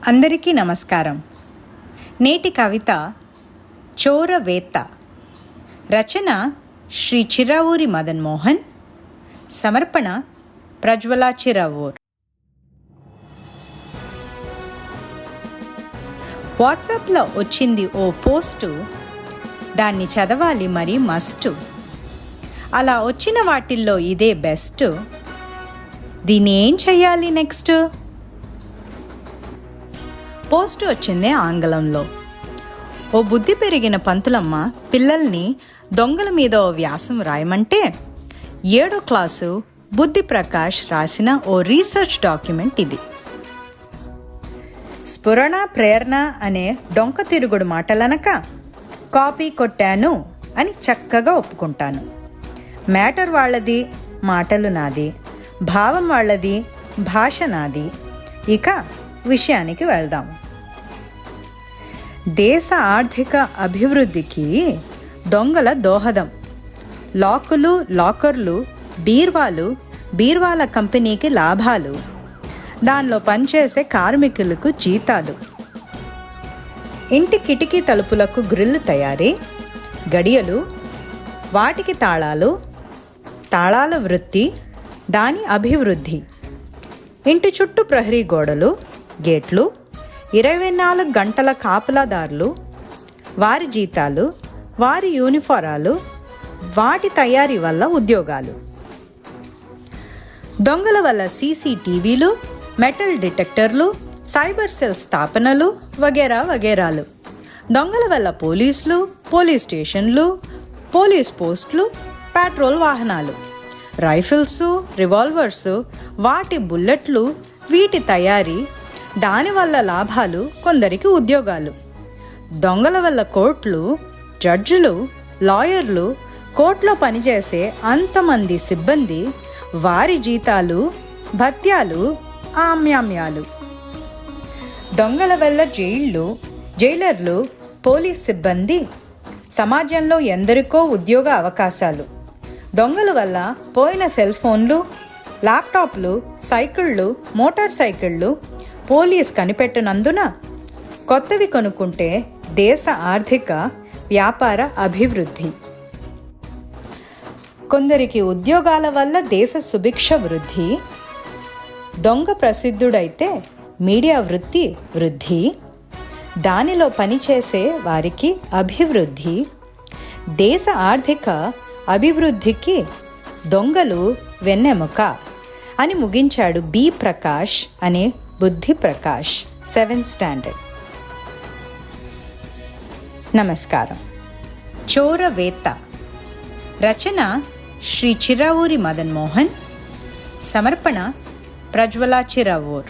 అందరికీ నమస్కారం. నేటి కవిత చోరవేత్త. రచన శ్రీ చిరావూరి మదన్ మోహన్. సమర్పణ ప్రజ్వల చిరావూర్. వాట్సాప్లో వచ్చింది ఓ పోస్టు, దాన్ని చదవాలి మరి మస్టు. అలా వచ్చిన వాటిల్లో ఇదే బెస్ట్. దీన్ని ఏం చెయ్యాలి నెక్స్ట్? పోస్ట్ వచ్చిందే ఆంగ్లంలో. ఓ బుద్ధి పెరిగిన పంతులమ్మ పిల్లల్ని దొంగల మీద ఓ వ్యాసం రాయమంటే 7వ క్లాసు బుద్ధి ప్రకాష్ రాసిన ఓ రీసెర్చ్ డాక్యుమెంట్ ఇది. స్ఫురణ ప్రేరణ అనే డొంక తిరుగుడు మాటలనక కాపీ కొట్టాను అని చక్కగా ఒప్పుకుంటాను. మ్యాటర్ వాళ్ళది, మాటలు నాది, భావం వాళ్ళది, భాష నాది. ఇక విషయానికి వెళ్దాము. దేశ ఆర్థిక అభివృద్ధికి దొంగల దోహదం. లాకులు, లాకర్లు, బీర్వాల కంపెనీకి లాభాలు, దానిలో పనిచేసే కార్మికులకు జీతాలు, ఇంటి కిటికీ తలుపులకు గ్రిల్ తయారీ, గడియలు, వాటికి తాళాలు, తాళాల వృత్తి, దాని అభివృద్ధి, ఇంటి చుట్టూ ప్రహరీ గోడలు, గేట్లు, 24 గంటల కాపలాదారులు, వారి జీతాలు, వారి యూనిఫారాలు, వాటి తయారీ వల్ల ఉద్యోగాలు, దొంగల వల్ల సీసీటీవీలు, మెటల్ డిటెక్టర్లు, సైబర్ సెల్ స్థాపనలు వగేరా వగేరాలు, దొంగల వల్ల పోలీసులు, పోలీస్ స్టేషన్లు, పోలీస్ పోస్టులు, పెట్రోల్ వాహనాలు, రైఫిల్స్, రివాల్వర్స్, వాటి బుల్లెట్లు, వీటి తయారీ, దానివల్ల లాభాలు, కొందరికి ఉద్యోగాలు, దొంగల వల్ల కోర్టులు, జడ్జిలు, లాయర్లు, కోర్టులో పనిచేసే అంతమంది సిబ్బంది, వారి జీతాలు, భత్యాలు, ఆమ్యామ్యాలు, దొంగల వల్ల జైలర్లు, పోలీస్ సిబ్బంది, సమాజంలో ఎందరికో ఉద్యోగ అవకాశాలు, దొంగల వల్ల పోయిన సెల్ ఫోన్లు, ల్యాప్టాప్లు, సైకిళ్ళు, మోటార్ సైకిళ్ళు పోలీస్ కనిపెట్టనందున కొత్తవి కొనుక్కుంటే దేశ ఆర్థిక వ్యాపార అభివృద్ధి, కొందరికి ఉద్యోగాల వల్ల దేశ సుభిక్ష వృద్ధి, దొంగ ప్రసిద్ధుడైతే మీడియా వృద్ధి, దానిలో పనిచేసే వారికి అభివృద్ధి, దేశ ఆర్థిక అభివృద్ధికి దొంగలు వెన్నెముక అని ముగించాడు బి ప్రకాష్ అనే బుద్ధి ప్రకాష్, 7th స్టాండర్డ్. నమస్కారం. చోరవేత్త. రచన శ్రీ చిరావూరి మదన్ మోహన్. సమర్పణ ప్రజ్వల చిరావూర్.